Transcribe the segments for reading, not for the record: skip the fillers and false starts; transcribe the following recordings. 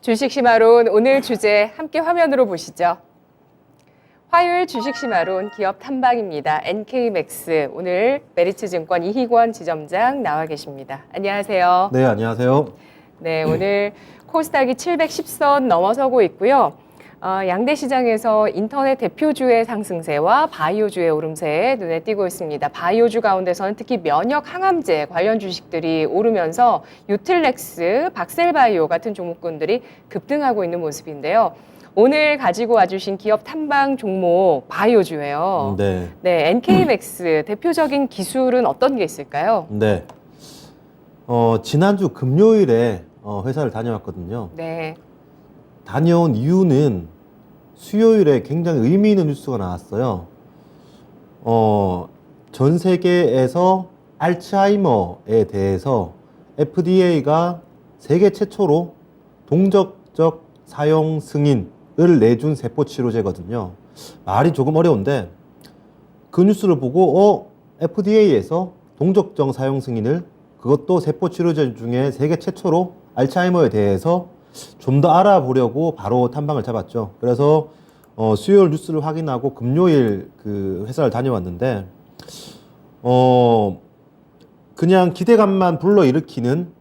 주식시마론 오늘 주제 함께 화면으로 보시죠. 화요일 주식시마론 기업 탐방입니다. NK맥스 오늘 메리츠증권 이희권 지점장 나와 계십니다. 안녕하세요. 네, 안녕하세요. 네, 오늘 코스닥이 710선 넘어서고 있고요. 양대 시장에서 인터넷 대표주의 상승세와 바이오주의 오름세 눈에 띄고 있습니다. 바이오주 가운데서는 특히 면역 항암제 관련 주식들이 오르면서 유틸렉스, 박셀바이오 같은 종목군들이 급등하고 있는 모습인데요. 오늘 가지고 와주신 기업 탐방 종목 바이오주예요. 네. 네, NK맥스 대표적인 기술은 어떤 게 있을까요? 네. 지난주 금요일에 회사를 다녀왔거든요. 네. 다녀온 이유는 수요일에 굉장히 의미 있는 뉴스가 나왔어요. 전 세계에서 알츠하이머에 대해서 FDA가 세계 최초로 동적적 사용 승인을 내준 세포치료제거든요. 말이 조금 어려운데 그 뉴스를 보고 FDA에서 동적적 사용 승인을 그것도 세포치료제 중에 세계 최초로 알츠하이머에 대해서 좀 더 알아보려고 바로 탐방을 잡았죠. 그래서 수요일 뉴스를 확인하고 금요일 그 회사를 다녀왔는데 그냥 기대감만 불러일으키는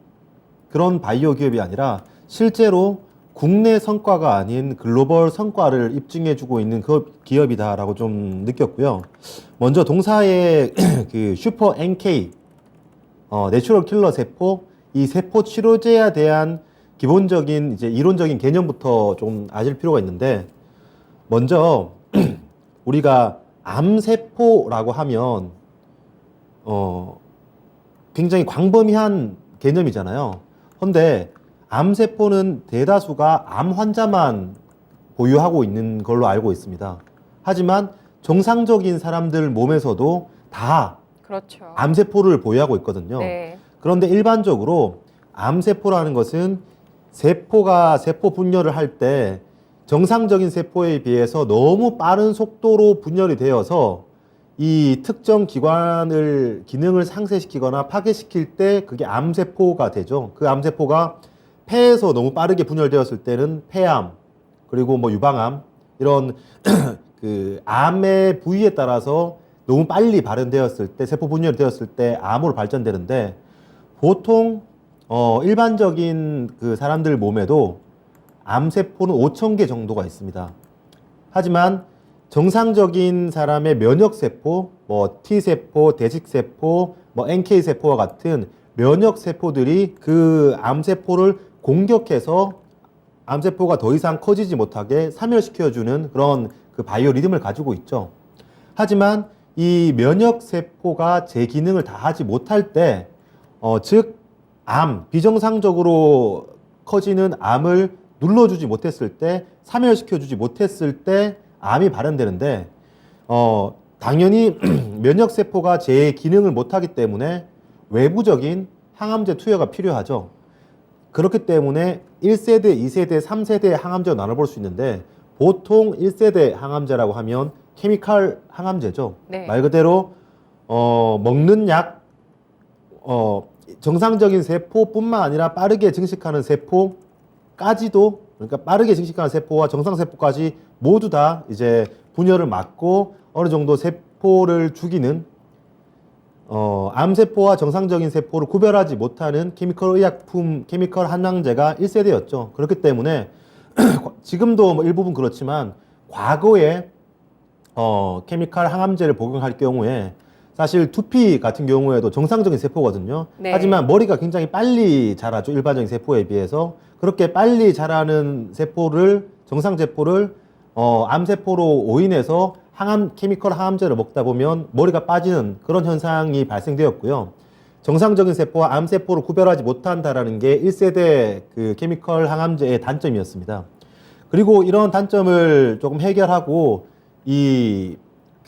그런 바이오 기업이 아니라 실제로 국내 성과가 아닌 글로벌 성과를 입증해주고 있는 그 기업이다라고 좀 느꼈고요. 먼저 동사의 그 슈퍼 NK 내추럴 킬러 세포, 이 세포 치료제에 대한 기본적인 이제 이론적인 개념부터 좀 아실 필요가 있는데, 먼저 우리가 암세포라고 하면 굉장히 광범위한 개념이잖아요. 그런데 암세포는 대다수가 암 환자만 보유하고 있는 걸로 알고 있습니다. 하지만 정상적인 사람들 몸에서도 다 그렇죠. 암세포를 보유하고 있거든요. 네. 그런데 일반적으로 암세포라는 것은 세포가 세포 분열을 할 때 정상적인 세포에 비해서 너무 빠른 속도로 분열이 되어서 이 특정 기관을 기능을 상쇄시키거나 파괴시킬 때 그게 암세포가 되죠. 그 암세포가 폐에서 너무 빠르게 분열되었을 때는 폐암, 그리고 뭐 유방암 이런 그 암의 부위에 따라서 너무 빨리 발현되었을 때, 세포 분열이 되었을 때 암으로 발전되는데, 보통 일반적인 그 사람들 몸에도 암세포는 5,000개 정도가 있습니다. 하지만 정상적인 사람의 면역세포, 뭐 T세포, 대식세포, 뭐 NK세포와 같은 면역세포들이 그 암세포를 공격해서 암세포가 더 이상 커지지 못하게 사멸시켜주는 그런 그 바이오 리듬을 가지고 있죠. 하지만 이 면역세포가 제 기능을 다 하지 못할 때, 즉 비정상적으로 커지는 암을 눌러주지 못했을 때, 사멸시켜주지 못했을 때 암이 발현되는데, 당연히 면역세포가 제 기능을 못하기 때문에 외부적인 항암제 투여가 필요하죠. 그렇기 때문에 1세대, 2세대, 3세대 항암제로 나눠볼 수 있는데, 보통 1세대 항암제라고 하면 케미칼 항암제죠. 네. 말 그대로 먹는 약, 정상적인 세포뿐만 아니라 빠르게 증식하는 세포까지도, 그러니까 빠르게 증식하는 세포와 정상세포까지 모두 다 이제 분열을 막고 어느 정도 세포를 죽이는 암세포와 정상적인 세포를 구별하지 못하는 케미컬 의약품, 케미컬 한항제가 1세대였죠. 그렇기 때문에 지금도 뭐 일부분 그렇지만 과거에 케미칼 항암제를 복용할 경우에 사실 두피 같은 경우에도 정상적인 세포거든요. 네. 하지만 머리가 굉장히 빨리 자라죠. 일반적인 세포에 비해서. 그렇게 빨리 자라는 세포를, 정상세포를 암세포로 오인해서 케미컬 항암제를 먹다 보면 머리가 빠지는 그런 현상이 발생되었고요. 정상적인 세포와 암세포를 구별하지 못한다라는 게 1세대 그 케미컬 항암제의 단점이었습니다. 그리고 이런 단점을 조금 해결하고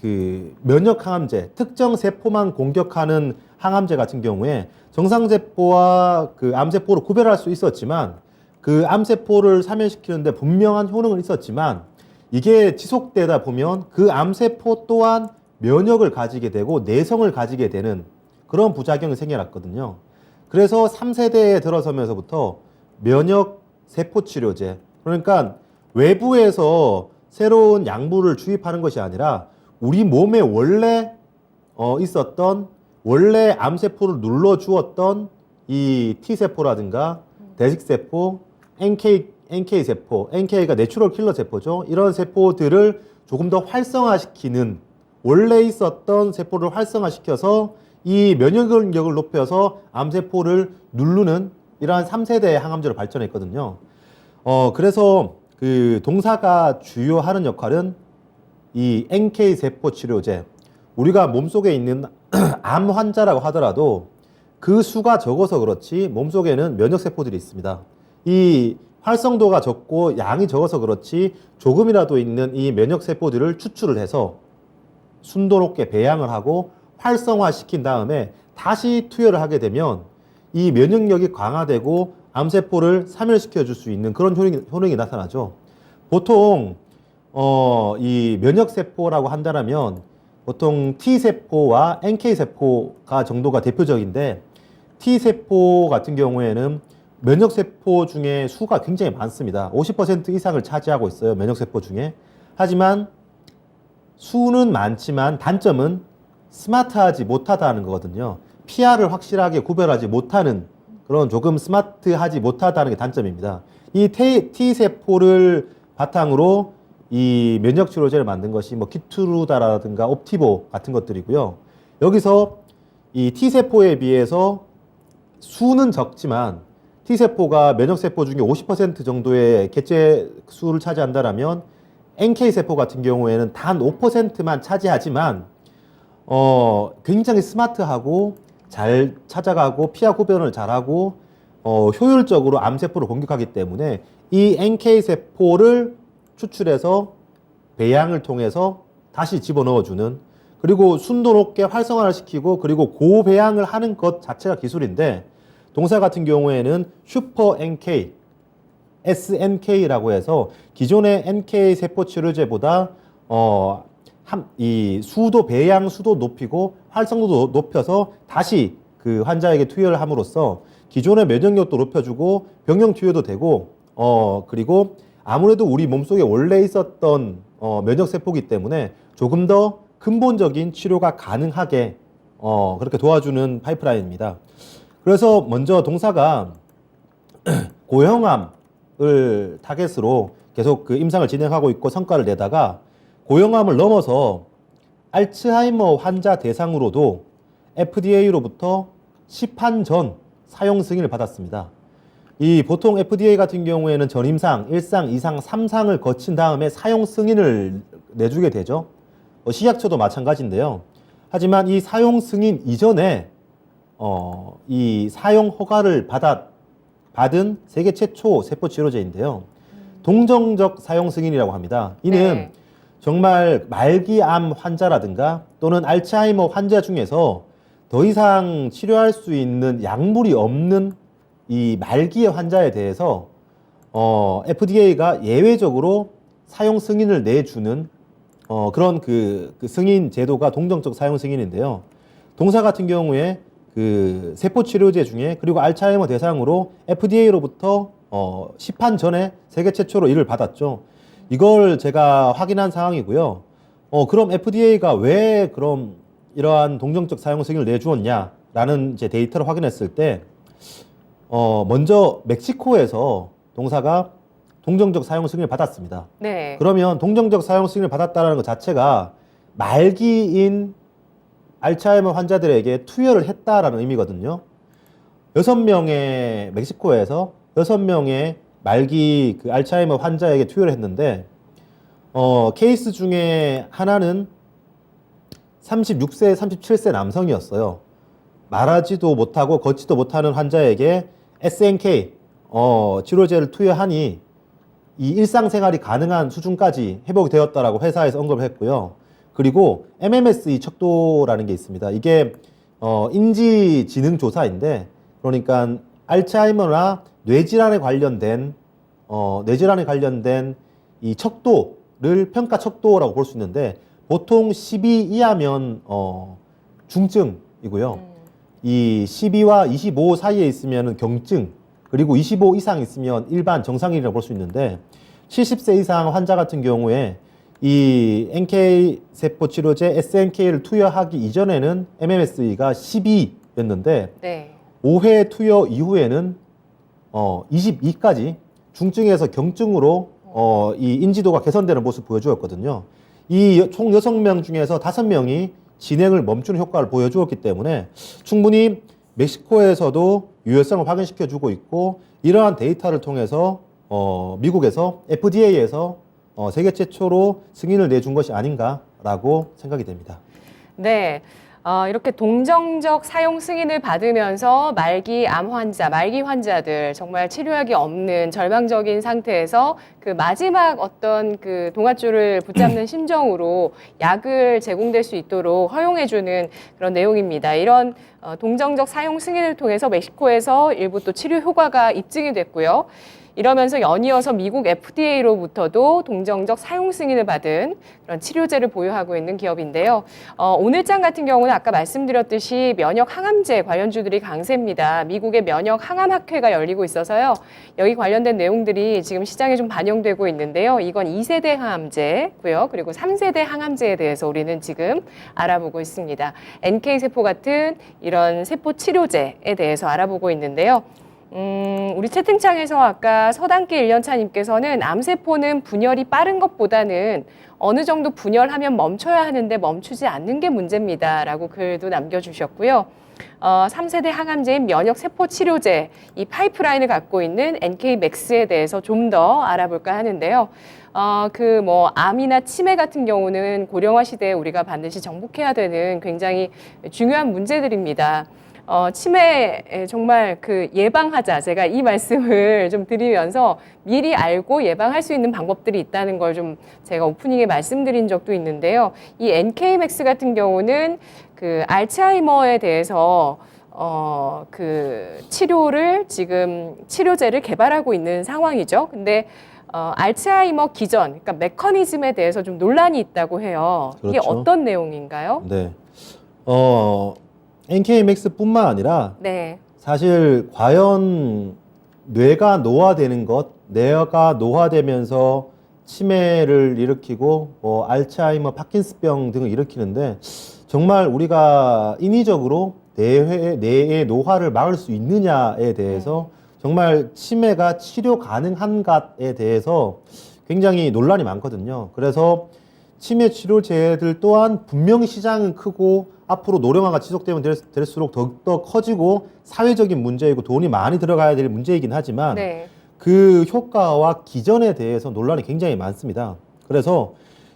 그 면역 항암제, 특정 세포만 공격하는 항암제 같은 경우에 정상세포와 그 암세포를 구별할 수 있었지만, 그 암세포를 사멸시키는데 분명한 효능은 있었지만, 이게 지속되다 보면 그 암세포 또한 면역을 가지게 되고 내성을 가지게 되는 그런 부작용이 생겨났거든요. 그래서 3세대에 들어서면서부터 면역 세포 치료제. 그러니까 외부에서 새로운 약물을 주입하는 것이 아니라 우리 몸에 원래 있었던 원래 암세포를 눌러주었던 이 T세포라든가 대식세포, NK세포, NK가 내추럴 킬러 세포죠. 이런 세포들을 조금 더 활성화시키는 원래 있었던 세포를 활성화시켜서 이 면역력을 높여서 암세포를 누르는 이러한 3세대 항암제를 발전했거든요. 그래서 그 동사가 주요 하는 역할은 이 NK세포 치료제. 우리가 몸속에 있는 암 환자라고 하더라도 그 수가 적어서 그렇지 몸속에는 면역세포들이 있습니다. 이 활성도가 적고 양이 적어서 그렇지 조금이라도 있는 이 면역세포들을 추출을 해서 순도롭게 배양을 하고 활성화시킨 다음에 다시 투여를 하게 되면 이 면역력이 강화되고 암세포를 사멸시켜 줄 수 있는 그런 효능이 나타나죠. 보통 이 면역세포라고 한다면 보통 T세포와 NK세포가 정도가 대표적인데 T세포 같은 경우에는 면역세포 중에 수가 굉장히 많습니다. 50% 이상을 차지하고 있어요. 면역세포 중에. 하지만 수는 많지만 단점은 스마트하지 못하다는 거거든요. PR을 확실하게 구별하지 못하는 그런 조금 스마트하지 못하다는 게 단점입니다. 이 T세포를 바탕으로 이 면역치료제를 만든 것이 뭐 키투루다라든가 옵티보 같은 것들이고요. 여기서 이 T세포에 비해서 수는 적지만 T세포가 면역세포 중에 50% 정도의 개체 수를 차지한다면 NK세포 같은 경우에는 단 5%만 차지하지만 굉장히 스마트하고 잘 찾아가고 피하 구별을 잘하고 효율적으로 암세포를 공격하기 때문에 이 NK세포를 추출해서 배양을 통해서 다시 집어넣어주는 그리고 순도롭게 활성화를 시키고 그리고 고배양을 하는 것 자체가 기술인데 동사 같은 경우에는 슈퍼 NK, SNK라고 해서 기존의 NK 세포 치료제보다 이 수도 배양 수도 높이고 활성도도 높여서 다시 그 환자에게 투여를 함으로써 기존의 면역력도 높여주고 병용 투여도 되고 그리고 아무래도 우리 몸속에 원래 있었던 면역세포이기 때문에 조금 더 근본적인 치료가 가능하게 그렇게 도와주는 파이프라인입니다. 그래서 먼저 동사가 고형암을 타겟으로 계속 그 임상을 진행하고 있고 성과를 내다가 고형암을 넘어서 알츠하이머 환자 대상으로도 FDA로부터 시판 전 사용 승인을 받았습니다. 이 보통 FDA 같은 경우에는 전임상, 1상, 2상, 3상을 거친 다음에 사용 승인을 내주게 되죠. 식약처도 마찬가지인데요. 하지만 이 사용 승인 이전에 이 사용 허가를 받은 세계 최초 세포 치료제인데요. 동정적 사용 승인이라고 합니다. 이는 네. 정말 말기암 환자라든가 또는 알츠하이머 환자 중에서 더 이상 치료할 수 있는 약물이 없는 이 말기의 환자에 대해서 FDA가 예외적으로 사용 승인을 내주는 그런 그 승인 제도가 동정적 사용 승인인데요. 동사 같은 경우에 그 세포 치료제 중에 그리고 알츠하이머 대상으로 FDA로부터 시판 전에 세계 최초로 이를 받았죠. 이걸 제가 확인한 상황이고요. 그럼 FDA가 왜 그럼 이러한 동정적 사용 승인을 내주었냐라는 이제 데이터를 확인했을 때 먼저 멕시코에서 동사가 동정적 사용 승인을 받았습니다. 네. 그러면 동정적 사용 승인을 받았다는 것 자체가 말기인 알츠하이머 환자들에게 투여를 했다라는 의미거든요. 6명의 멕시코에서 6명의 말기 그 알츠하이머 환자에게 투여를 했는데 케이스 중에 하나는 36세, 37세 남성이었어요. 말하지도 못하고 걷지도 못하는 환자에게 SNK 치료제를 투여하니 이 일상생활이 가능한 수준까지 회복이 되었다라고 회사에서 언급을 했고요. 그리고 MMSE 척도라는 게 있습니다. 이게 인지지능조사인데 그러니까 알츠하이머나 뇌질환에 관련된 이 척도를 평가 척도라고 볼 수 있는데 보통 12 이하면 중증이고요. 이 12와 25 사이에 있으면 경증, 그리고 25 이상 있으면 일반 정상인이라고 볼 수 있는데 70세 이상 환자 같은 경우에 이 NK 세포 치료제 SNK를 투여하기 이전에는 MMSE가 12였는데 네. 5회 투여 이후에는 22까지 중증에서 경증으로 이 인지도가 개선되는 모습을 보여주었거든요. 이 총 6명 중에서 5명이 진행을 멈추는 효과를 보여주었기 때문에 충분히 멕시코에서도 유효성을 확인시켜주고 있고 이러한 데이터를 통해서 미국에서 FDA에서 세계 최초로 승인을 내준 것이 아닌가라고 생각이 됩니다. 네. 이렇게 동정적 사용 승인을 받으면서 말기 암 환자, 말기 환자들 정말 치료약이 없는 절망적인 상태에서 그 마지막 어떤 그 동아줄을 붙잡는 심정으로 약을 제공될 수 있도록 허용해주는 그런 내용입니다. 이런 동정적 사용 승인을 통해서 멕시코에서 일부 또 치료 효과가 입증이 됐고요. 이러면서 연이어서 미국 FDA로부터도 동정적 사용 승인을 받은 그런 치료제를 보유하고 있는 기업인데요. 오늘 장 같은 경우는 아까 말씀드렸듯이 면역 항암제 관련주들이 강세입니다. 미국의 면역 항암 학회가 열리고 있어서요. 여기 관련된 내용들이 지금 시장에 좀 반영되고 있는데요. 이건 2세대 항암제고요. 그리고 3세대 항암제에 대해서 우리는 지금 알아보고 있습니다. NK세포 같은 이런 세포 치료제에 대해서 알아보고 있는데요. 우리 채팅창에서 아까 서당계 1년차님께서는 암세포는 분열이 빠른 것보다는 어느 정도 분열하면 멈춰야 하는데 멈추지 않는 게 문제입니다. 라고 글도 남겨주셨고요. 3세대 항암제인 면역세포 치료제, 이 파이프라인을 갖고 있는 NK맥스에 대해서 좀 더 알아볼까 하는데요. 암이나 치매 같은 경우는 고령화 시대에 우리가 반드시 정복해야 되는 굉장히 중요한 문제들입니다. 치매 정말 그 예방하자. 제가 이 말씀을 좀 드리면서 미리 알고 예방할 수 있는 방법들이 있다는 걸 좀 제가 오프닝에 말씀드린 적도 있는데요. 이 NK맥스 같은 경우는 그 알츠하이머에 대해서 그 치료를 지금 치료제를 개발하고 있는 상황이죠. 근데 알츠하이머 기전, 그러니까 메커니즘에 대해서 좀 논란이 있다고 해요. 이게 그렇죠. 어떤 내용인가요? 네. NK맥스뿐만 아니라 네. 사실 과연 뇌가 노화되는 것, 뇌가 노화되면서 치매를 일으키고 알츠하이머, 파킨스병 등을 일으키는데 정말 우리가 인위적으로 뇌의 노화를 막을 수 있느냐에 대해서 정말 치매가 치료 가능한가에 대해서 굉장히 논란이 많거든요. 그래서 치매 치료제들 또한 분명히 시장은 크고 앞으로 노령화가 지속되면 될수록 더욱더 커지고 사회적인 문제이고 돈이 많이 들어가야 될 문제이긴 하지만 네. 그 효과와 기전에 대해서 논란이 굉장히 많습니다. 그래서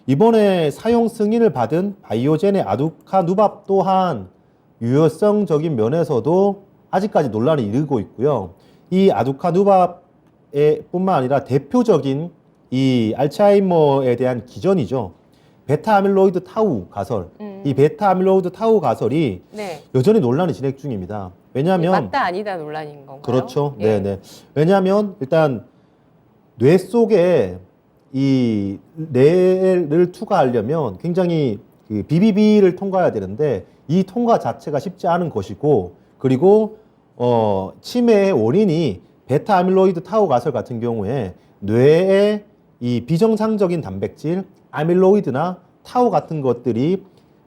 이번에 사용 승인을 받은 바이오젠의 아두카누밥 또한 유효성적인 면에서도 아직까지 논란이 이르고 있고요. 이 아두카누밥에 뿐만 아니라 대표적인 이 알츠하이머에 대한 기전이죠. 베타 아밀로이드 타우 가설. 이 베타 아밀로이드 타우 가설이 네. 여전히 논란이 진행 중입니다. 왜냐하면 맞다 아니다 논란인 건가요? 그렇죠. 예. 네네. 왜냐하면 일단 뇌 속에 이 뇌를 투과하려면 굉장히 그 BBB를 통과해야 되는데 이 통과 자체가 쉽지 않은 것이고 그리고 치매의 원인이 베타 아밀로이드 타우 가설 같은 경우에 뇌에 이 비정상적인 단백질 아밀로이드나 타우 같은 것들이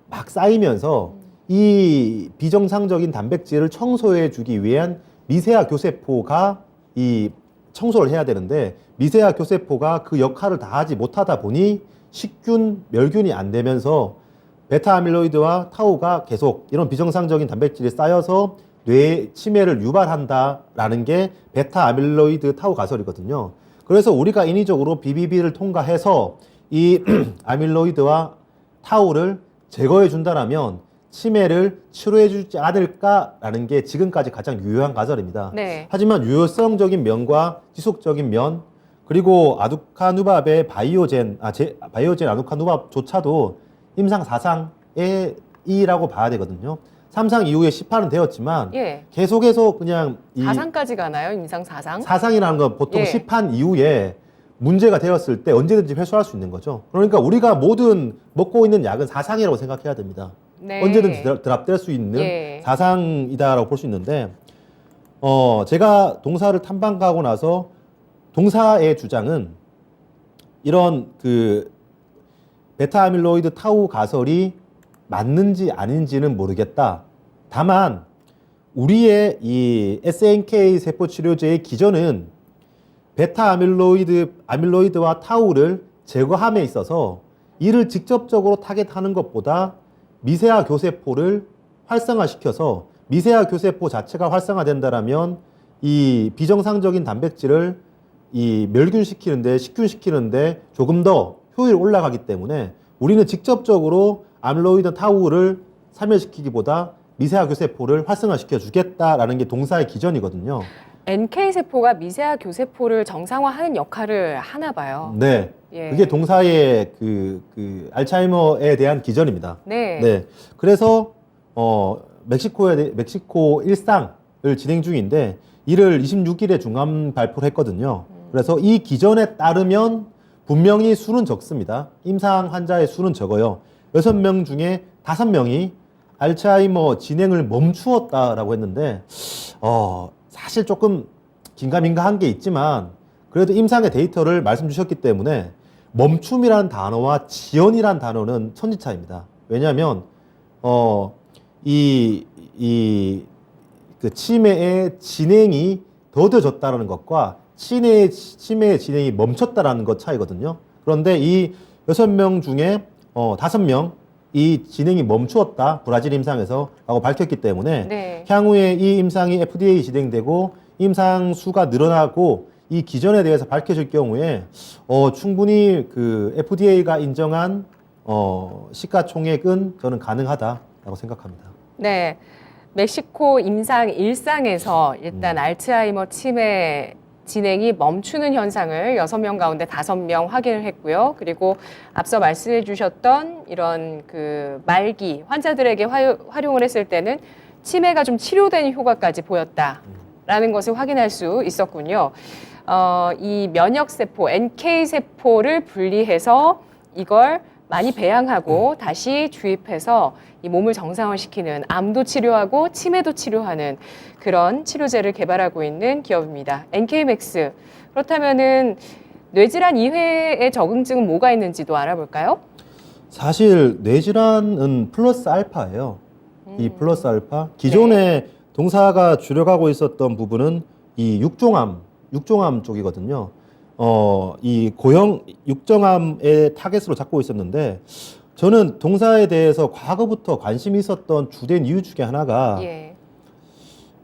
막 쌓이면서 이 비정상적인 단백질을 청소해 주기 위한 미세화 교세포가 이 청소를 해야 되는데 미세화 교세포가 그 역할을 다하지 못하다 보니 식균, 멸균이 안 되면서 베타 아밀로이드와 타우가 계속 이런 비정상적인 단백질이 쌓여서 뇌 치매를 유발한다라는 게 베타 아밀로이드 타우 가설이거든요. 그래서 우리가 인위적으로 BBB를 통과해서 이 아밀로이드와 타우를 제거해 준다라면 치매를 치료해 주지 않을까라는 게 지금까지 가장 유효한 가설입니다. 네. 하지만 유효성적인 면과 지속적인 면 그리고 아두카누밥의 바이오젠 아두카누밥조차도 임상 4상이라고 봐야 되거든요. 3상 이후에 10판은 되었지만 예. 계속해서 그냥 이 4상까지 가나요? 임상 4상? 4상이라는 건 보통 예. 10판 이후에 문제가 되었을 때 언제든지 회수할 수 있는 거죠. 그러니까 우리가 모든 먹고 있는 약은 4상이라고 생각해야 됩니다. 네. 언제든지 드랍될 수 있는 예. 4상이다라고 볼 수 있는데 제가 동사를 탐방 가고 나서 동사의 주장은 이런 그 베타 아밀로이드 타우 가설이 맞는지 아닌지는 모르겠다. 다만 우리의 이 SNK 세포 치료제의 기전은 베타 아밀로이드와 타우를 제거함에 있어서 이를 직접적으로 타겟하는 것보다 미세화 교세포를 활성화시켜서 미세화 교세포 자체가 활성화된다라면 이 비정상적인 단백질을 이 멸균시키는데 식균시키는데 조금 더 효율이 올라가기 때문에 우리는 직접적으로 아밀로이드 타우를 사멸시키기보다 미세화 교세포를 활성화시켜 주겠다라는 게 동사의 기전이거든요. NK 세포가 미세화 교세포를 정상화하는 역할을 하나 봐요. 네. 예. 그게 동사의 그 알츠하이머에 대한 기전입니다. 네. 네. 그래서 멕시코 일상을 진행 중인데 이를 26일에 중간 발표를 했거든요. 그래서 이 기전에 따르면 분명히 수는 적습니다. 임상 환자의 수는 적어요. 6명 중에 5명이 알츠하이머 진행을 멈추었다라고 했는데 사실 조금 긴가민가한 게 있지만 그래도 임상의 데이터를 말씀 주셨기 때문에 멈춤이라는 단어와 지연이라는 단어는 천지차이입니다. 왜냐하면 그 치매의 진행이 더뎌졌다는 것과 치매의 진행이 멈췄다라는 것 차이거든요. 그런데 이 6명 중에 5명 이 진행이 멈추었다 브라질 임상에서 라고 밝혔기 때문에 네. 향후에 이 임상이 FDA 진행되고 임상 수가 늘어나고 이 기전에 대해서 밝혀질 경우에 충분히 그 FDA가 인정한 시가총액은 저는 가능하다라고 생각합니다. 네. 멕시코 임상 1상에서 일단 알츠하이머 치매 진행이 멈추는 현상을 6명 가운데 5명 확인을 했고요. 그리고 앞서 말씀해 주셨던 이런 그 말기 환자들에게 활용을 했을 때는 치매가 좀 치료되는 효과까지 보였다라는 것을 확인할 수 있었군요. 이 면역세포, NK세포를 분리해서 이걸 많이 배양하고 다시 주입해서 이 몸을 정상화시키는 암도 치료하고 치매도 치료하는 그런 치료제를 개발하고 있는 기업입니다. NK맥스. 그렇다면은 뇌질환 이외의 적응증은 뭐가 있는지도 알아볼까요? 사실 뇌질환은 플러스 알파예요. 이 플러스 알파. 기존에 동사가 주력하고 있었던 부분은 이 육종암 쪽이거든요. 이 고형 육정암의 타겟으로 잡고 있었는데 저는 동사에 대해서 과거부터 관심이 있었던 주된 이유 중에 하나가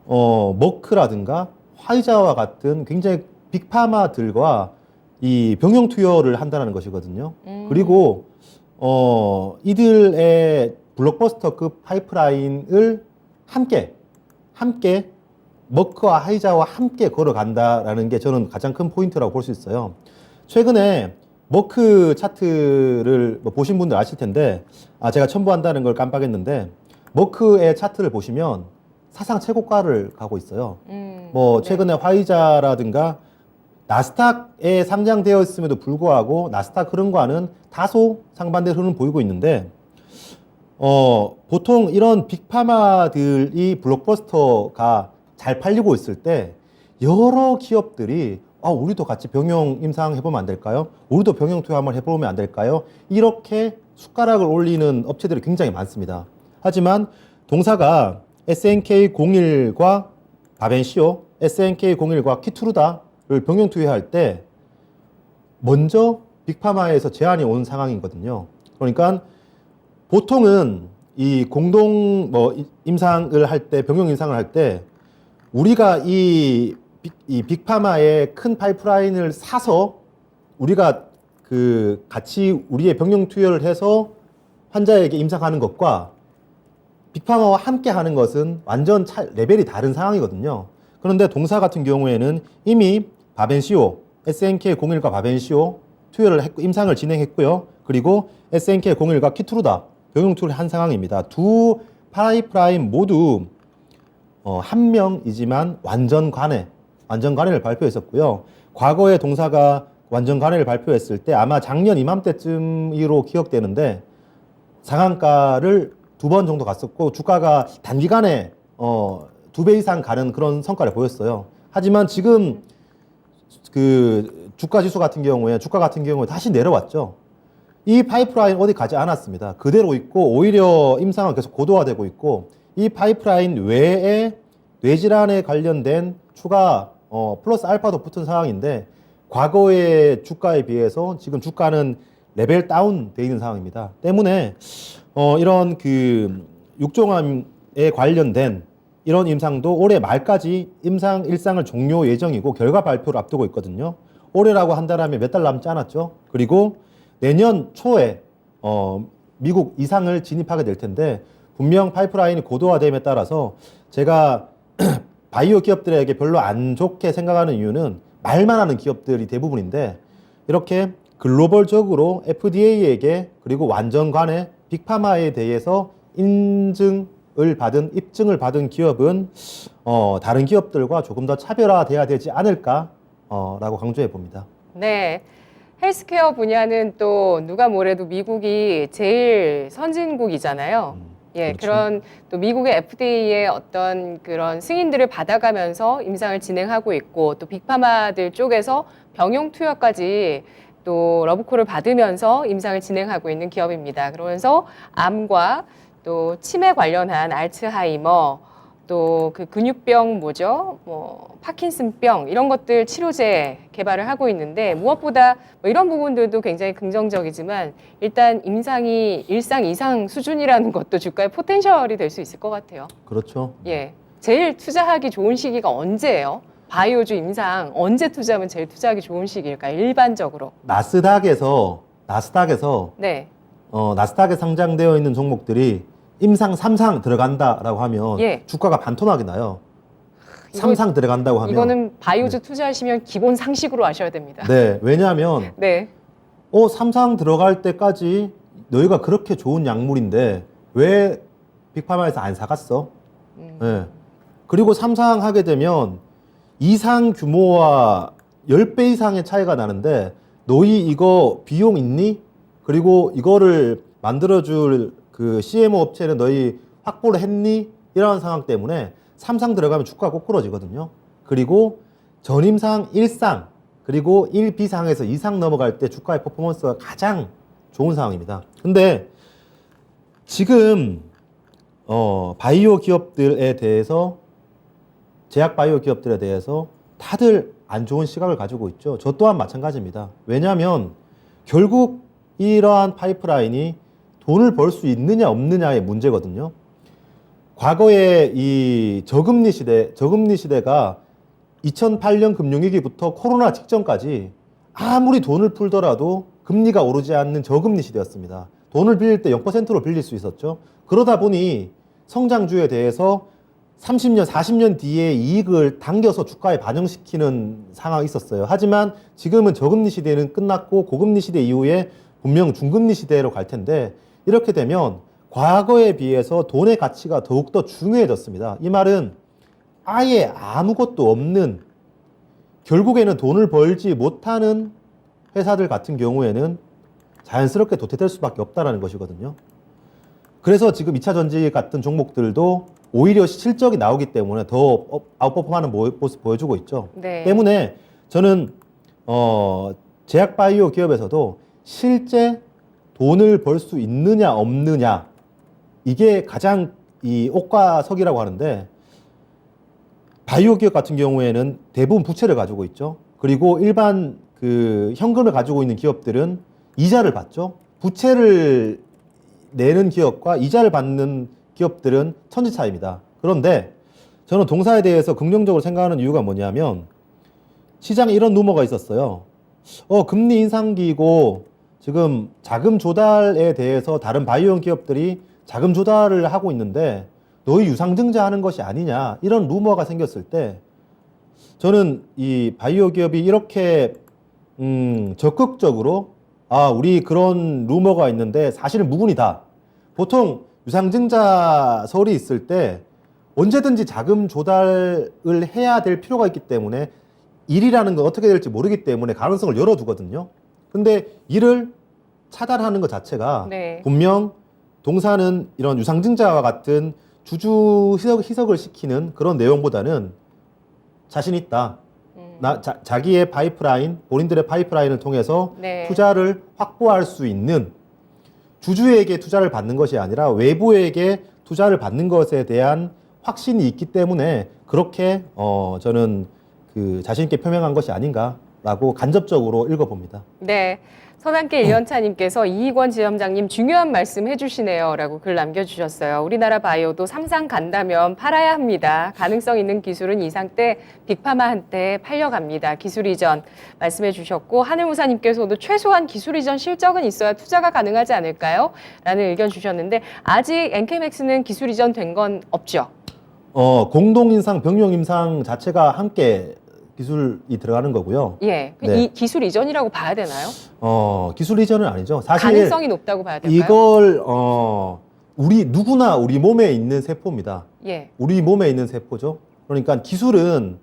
머크라든가 화이자와 같은 굉장히 빅파마들과 이 병용 투여를 한다는 것이거든요. 그리고 이들의 블록버스터급 파이프라인을 함께 머크와 하이자와 함께 걸어간다라는 게 저는 가장 큰 포인트라고 볼 수 있어요. 최근에 머크 차트를 보신 분들 아실 텐데 제가 첨부한다는 걸 깜빡했는데 머크의 차트를 보시면 사상 최고가를 가고 있어요. 최근에 화이자라든가 나스닥에 상장되어 있음에도 불구하고 나스닥 흐름과는 다소 상반된 흐름을 보이고 있는데 보통 이런 빅파마들이 블록버스터가 잘 팔리고 있을 때 여러 기업들이 우리도 같이 병용 임상 해보면 안 될까요? 우리도 병용 투여 한번 해보면 안 될까요? 이렇게 숟가락을 올리는 업체들이 굉장히 많습니다. 하지만 동사가 SNK01과 바벤시오, SNK01과 키투르다를 병용 투여할 때 먼저 빅파마에서 제안이 온 상황이거든요. 그러니까 보통은 이 공동 임상을 할 때, 병용 임상을 할 때 우리가 이 빅파마의 큰 파이프라인을 사서 우리가 그 같이 우리의 병용 투여를 해서 환자에게 임상하는 것과 빅파마와 함께 하는 것은 완전 레벨이 다른 상황이거든요. 그런데 동사 같은 경우에는 이미 바벤시오, SNK01과 바벤시오 투여를 했고 임상을 진행했고요. 그리고 SNK01과 키투르다 병용 투여를 한 상황입니다. 두 파이프라인 모두 한 명이지만 완전 관해를 발표했었고요. 과거에 동사가 완전 관해를 발표했을 때 아마 작년 이맘때쯤으로 기억되는데 상한가를 2번 정도 갔었고 주가가 단기간에 2배 이상 가는 그런 성과를 보였어요. 하지만 지금 그 주가 지수 같은 경우에 주가 같은 경우에 다시 내려왔죠. 이 파이프라인 어디 가지 않았습니다. 그대로 있고 오히려 임상은 계속 고도화되고 있고 이 파이프라인 외에 뇌질환에 관련된 추가 플러스 알파도 붙은 상황인데 과거의 주가에 비해서 지금 주가는 레벨 다운 돼 있는 상황입니다. 때문에 이런 그 육종암에 관련된 이런 임상도 올해 말까지 임상 일상을 종료 예정이고 결과 발표를 앞두고 있거든요. 올해라고 한다면 몇 달 남지 않았죠. 그리고 내년 초에 미국 이상을 진입하게 될 텐데 분명 파이프라인이 고도화됨에 따라서 제가 바이오 기업들에게 별로 안 좋게 생각하는 이유는 말만 하는 기업들이 대부분인데 이렇게 글로벌적으로 FDA에게 그리고 완전관에 빅파마에 대해서 입증을 받은 기업은 다른 기업들과 조금 더 차별화돼야 되지 않을까라고 강조해 봅니다. 네. 헬스케어 분야는 또 누가 뭐래도 미국이 제일 선진국이잖아요. 예, 그렇죠. 그런 또 미국의 FDA의 어떤 그런 승인들을 받아가면서 임상을 진행하고 있고 또 빅파마들 쪽에서 병용 투여까지 또 러브콜을 받으면서 임상을 진행하고 있는 기업입니다. 그러면서 암과 또 치매 관련한 알츠하이머 또 그 근육병 뭐죠? 뭐 파킨슨병 이런 것들 치료제 개발을 하고 있는데 무엇보다 뭐 이런 부분들도 굉장히 긍정적이지만 일단 임상이 일상 이상 수준이라는 것도 주가의 포텐셜이 될 수 있을 것 같아요. 그렇죠. 예. 제일 투자하기 좋은 시기가 언제예요? 바이오주 임상 언제 투자하면 제일 투자하기 좋은 시기일까요? 일반적으로. 나스닥에서 네. 나스닥에 상장되어 있는 종목들이 임상 3상 들어간다라고 하면 예. 주가가 반토막이 나요. 이거- 3상 들어간다고 하면 이거는 바이오주 투자하시면 기본 상식으로 아셔야 됩니다. 네, 왜냐하면 네. 3상 들어갈 때까지 너희가 그렇게 좋은 약물인데 왜 빅파마에서 안 사갔어? 네. 그리고 3상 하게 되면 2상 규모와 10배 이상의 차이가 나는데 너희 이거 비용 있니? 그리고 이거를 만들어줄 그 CMO 업체는 너희 확보를 했니? 이런 상황 때문에 3상 들어가면 주가가 꼬꾸러지거든요. 그리고 전임상 1상 그리고 1비상에서 2상 넘어갈 때 주가의 퍼포먼스가 가장 좋은 상황입니다. 근데 지금 바이오 기업들에 대해서 제약 바이오 기업들에 대해서 다들 안 좋은 시각을 가지고 있죠. 저 또한 마찬가지입니다. 왜냐하면 결국 이러한 파이프라인이 돈을 벌 수 있느냐 없느냐의 문제거든요. 과거에 이 저금리 시대가 2008년 금융위기부터 코로나 직전까지 아무리 돈을 풀더라도 금리가 오르지 않는 저금리 시대였습니다. 돈을 빌릴 때 0%로 빌릴 수 있었죠. 그러다 보니 성장주에 대해서 30년, 40년 뒤에 이익을 당겨서 주가에 반영시키는 상황이 있었어요. 하지만 지금은 저금리 시대는 끝났고 고금리 시대 이후에 분명 중금리 시대로 갈 텐데 이렇게 되면 과거에 비해서 돈의 가치가 더욱더 중요해졌습니다. 이 말은 아예 아무것도 없는 결국에는 돈을 벌지 못하는 회사들 같은 경우에는 자연스럽게 도태될 수밖에 없다는 것이거든요. 그래서 지금 2차 전지 같은 종목들도 오히려 실적이 나오기 때문에 더 아웃퍼폼하는 모습 보여주고 있죠. 네. 때문에 저는 제약 바이오 기업에서도 실제 돈을 벌 수 있느냐 없느냐 이게 가장 이 옥과석이라고 하는데 바이오 기업 같은 경우에는 대부분 부채를 가지고 있죠. 그리고 일반 그 현금을 가지고 있는 기업들은 이자를 받죠. 부채를 내는 기업과 이자를 받는 기업들은 천지차이입니다. 그런데 저는 동사에 대해서 긍정적으로 생각하는 이유가 뭐냐면 시장에 이런 루머가 있었어요. 금리 인상기고 지금 자금 조달에 대해서 다른 바이오형 기업들이 자금 조달을 하고 있는데 너희 유상증자 하는 것이 아니냐 이런 루머가 생겼을 때 저는 이 바이오 기업이 이렇게 적극적으로 우리 그런 루머가 있는데 사실은 무근이다. 보통 유상증자설이 있을 때 언제든지 자금 조달을 해야 될 필요가 있기 때문에 일이라는 건 어떻게 될지 모르기 때문에 가능성을 열어두거든요. 근데 이를 차단하는 것 자체가 네. 분명 동사는 이런 유상증자와 같은 주주 희석을 시키는 그런 내용보다는 자신 있다. 자기의 파이프라인, 본인들의 파이프라인을 통해서 네. 투자를 확보할 수 있는 주주에게 투자를 받는 것이 아니라 외부에게 투자를 받는 것에 대한 확신이 있기 때문에 그렇게 저는 그 자신 있게 표명한 것이 아닌가라고 간접적으로 읽어봅니다. 네. 선한길 이현차님께서 이익원 지점장님 중요한 말씀 해주시네요 라고 글 남겨주셨어요. 우리나라 바이오도 삼상 간다면 팔아야 합니다. 가능성 있는 기술은 이상 때 빅파마한테 팔려갑니다. 기술 이전 말씀해 주셨고 하늘무사님께서도 최소한 기술 이전 실적은 있어야 투자가 가능하지 않을까요? 라는 의견 주셨는데 아직 NK맥스는 기술 이전 된 건 없죠? 공동인상, 병용임상 자체가 함께 기술이 들어가는 거고요. 예. 네. 이 기술 이전이라고 봐야 되나요? 기술 이전은 아니죠. 사실 가능성이 높다고 봐야 될까요? 이걸 누구나 우리 몸에 있는 세포입니다. 예. 우리 몸에 있는 세포죠. 그러니까 기술은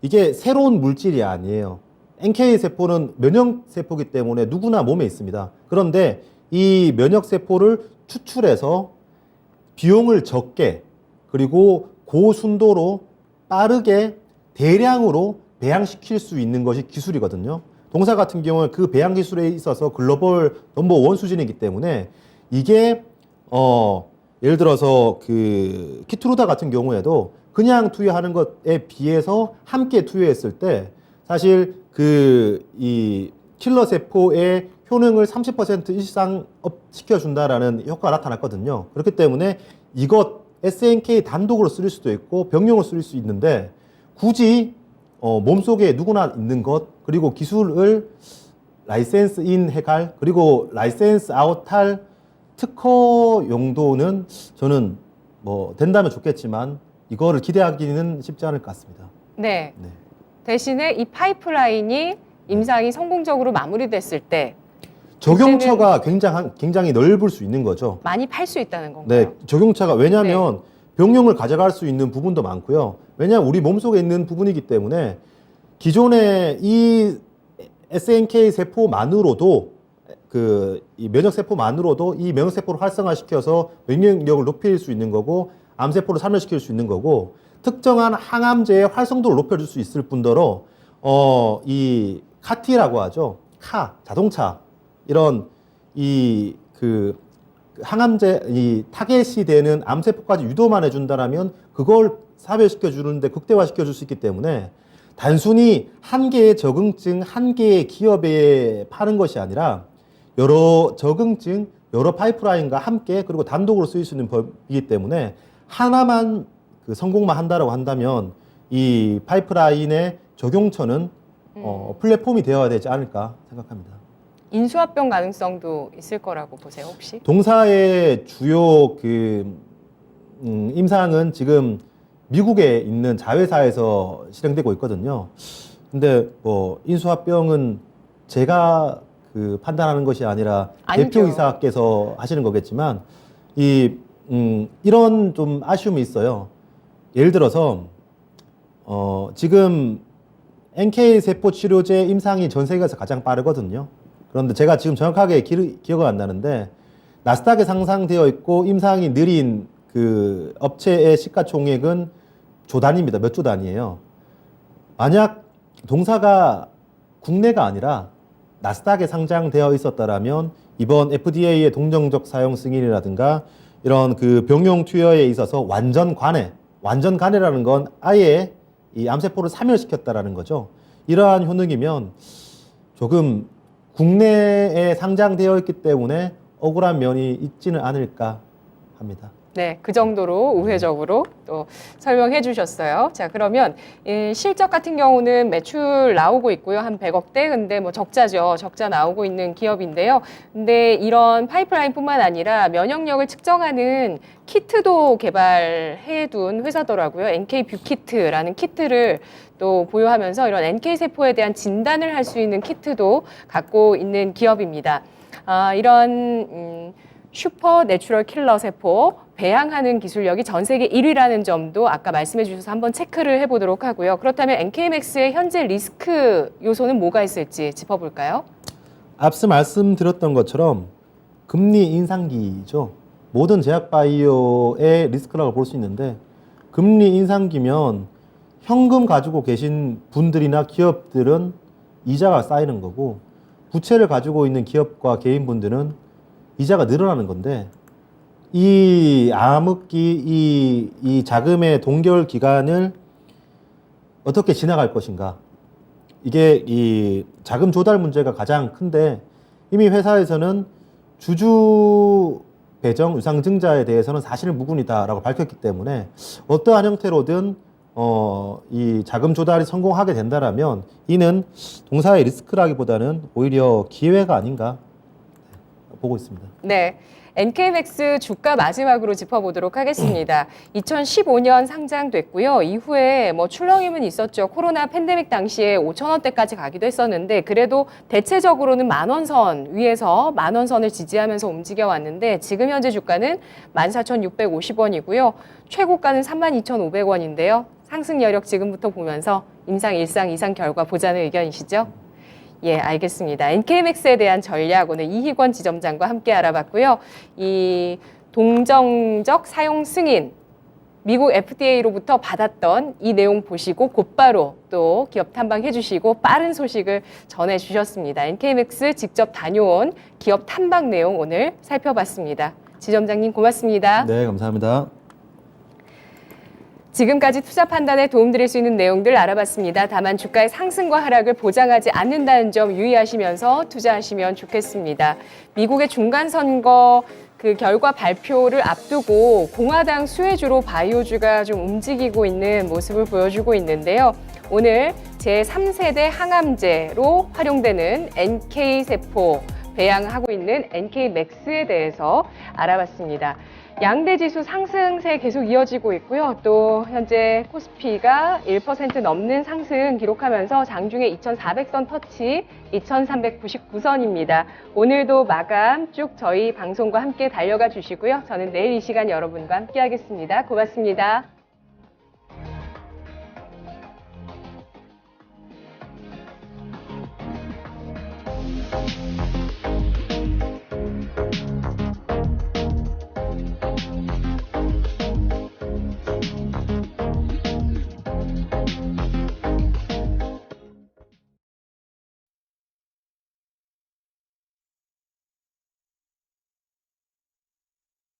이게 새로운 물질이 아니에요. NK 세포는 면역 세포이기 때문에 누구나 몸에 있습니다. 그런데 이 면역 세포를 추출해서 비용을 적게 그리고 고순도로 빠르게 대량으로 배양시킬 수 있는 것이 기술이거든요. 동사 같은 경우는 그 배양 기술에 있어서 글로벌 넘버 원 수준이기 때문에 이게 예를 들어서 그 키트루다 같은 경우에도 그냥 투여하는 것에 비해서 함께 투여했을 때 사실 이 킬러 세포의 효능을 30% 이상 업 시켜준다라는 효과가 나타났거든요. 그렇기 때문에 이것 SNK 단독으로 쓸 수도 있고 병용으로 쓸 수 있는데 굳이 몸속에 누구나 있는 것 그리고 기술을 라이센스 인 해갈 그리고 라이센스 아웃할 특허 용도는 저는 뭐 된다면 좋겠지만 이거를 기대하기는 쉽지 않을 것 같습니다. 네. 네. 대신에 이 파이프라인이 임상이 성공적으로 마무리됐을 때 적용처가 굉장히 넓을 수 있는 거죠. 많이 팔 수 있다는 건가요? 네, 적용차가 왜냐하면 병용을 가져갈 수 있는 부분도 많고요. 왜냐하면 우리 몸속에 있는 부분이기 때문에 기존의 이 SNK 세포만으로도 이 면역 세포만으로도 이 면역 세포를 활성화시켜서 면역력을 높일 수 있는 거고 암 세포를 살멸시킬 수 있는 거고 특정한 항암제의 활성도를 높여줄 수 있을 뿐더러 이 카티라고 하죠. 자동차 이런 항암제 이 타겟이 되는 암세포까지 유도만 해준다라면 그걸 사별시켜 주는데 극대화시켜 줄 수 있기 때문에 단순히 한 개의 적응증 한 개의 기업에 파는 것이 아니라 여러 적응증 여러 파이프라인과 함께 그리고 단독으로 쓰일 수 있는 법이기 때문에 하나만 성공만 한다라고 한다면 이 파이프라인의 적용처는 플랫폼이 되어야 되지 않을까 생각합니다. 인수합병 가능성도 있을 거라고 보세요, 혹시? 동사의 주요 임상은 지금 미국에 있는 자회사에서 실행되고 있거든요. 근데 뭐 인수합병은 제가 판단하는 것이 아니라 아니죠. 대표이사께서 하시는 거겠지만 이런 좀 아쉬움이 있어요. 예를 들어서 지금 NK 세포 치료제 임상이 전 세계에서 가장 빠르거든요. 그런데 제가 지금 정확하게 기억은 안 나는데 나스닥에 상장되어 있고 임상이 느린 그 업체의 시가총액은 조 단위입니다. 몇 조 단위예요. 만약 동사가 국내가 아니라 나스닥에 상장되어 있었다라면 이번 FDA의 동정적 사용 승인이라든가 이런 병용 투여에 있어서 완전 관해라는 건 아예 이 암세포를 사멸시켰다라는 거죠. 이러한 효능이면 조금 국내에 상장되어 있기 때문에 억울한 면이 있지는 않을까 합니다. 네, 그 정도로 우회적으로 또 설명해 주셨어요. 자, 그러면 실적 같은 경우는 매출 나오고 있고요. 한 100억대. 근데 뭐 적자죠. 적자 나오고 있는 기업인데요. 근데 이런 파이프라인뿐만 아니라 면역력을 측정하는 키트도 개발해 둔 회사더라고요. NK 뷰키트라는 키트를 또 보유하면서 이런 NK 세포에 대한 진단을 할 수 있는 키트도 갖고 있는 기업입니다. 이런 슈퍼 내추럴 킬러 세포 배양하는 기술력이 전 세계 1위라는 점도 아까 말씀해 주셔서 한번 체크를 해보도록 하고요. 그렇다면 NK맥스의 현재 리스크 요소는 뭐가 있을지 짚어볼까요? 앞서 말씀드렸던 것처럼 금리 인상기죠. 모든 제약바이오의 리스크라고 볼 수 있는데, 금리 인상기면 현금 가지고 계신 분들이나 기업들은 이자가 쌓이는 거고, 부채를 가지고 있는 기업과 개인분들은 이자가 늘어나는 건데, 이 암흑기, 이 자금의 동결 기간을 어떻게 지나갈 것인가. 이게 이 자금 조달 문제가 가장 큰데, 이미 회사에서는 주주 배정 유상증자에 대해서는 사실은 무근이다라고 밝혔기 때문에 어떠한 형태로든 이 자금 조달이 성공하게 된다라면 이는 동사의 리스크라기보다는 오히려 기회가 아닌가 보고 있습니다. 네. NK맥스 주가 마지막으로 짚어보도록 하겠습니다. 2015년 상장됐고요. 이후에 뭐 출렁임은 있었죠. 코로나 팬데믹 당시에 5,000원대까지 가기도 했었는데 그래도 대체적으로는 10,000원 위에서 10,000원선을 지지하면서 움직여 왔는데 지금 현재 주가는 14,650원이고요. 최고가는 32,500원인데요. 상승 여력 지금부터 보면서 임상, 일상, 이상 결과 보자는 의견이시죠? 예, 알겠습니다. NK맥스에 대한 전략 오늘 이희권 지점장과 함께 알아봤고요. 이 동정적 사용 승인, 미국 FDA로부터 받았던 이 내용 보시고 곧바로 또 기업 탐방해 주시고 빠른 소식을 전해 주셨습니다. NK맥스 직접 다녀온 기업 탐방 내용 오늘 살펴봤습니다. 지점장님 고맙습니다. 네, 감사합니다. 지금까지 투자 판단에 도움드릴 수 있는 내용들 알아봤습니다. 다만 주가의 상승과 하락을 보장하지 않는다는 점 유의하시면서 투자하시면 좋겠습니다. 미국의 중간선거 그 결과 발표를 앞두고 공화당 수혜주로 바이오주가 좀 움직이고 있는 모습을 보여주고 있는데요. 오늘 제3세대 항암제로 활용되는 NK세포 배양하고 있는 NK맥스에 대해서 알아봤습니다. 양대 지수 상승세 계속 이어지고 있고요. 또 현재 코스피가 1% 넘는 상승 기록하면서 장중에 2,400선 터치 2,399선입니다. 오늘도 마감 쭉 저희 방송과 함께 달려가 주시고요. 저는 내일 이 시간 여러분과 함께 하겠습니다. 고맙습니다.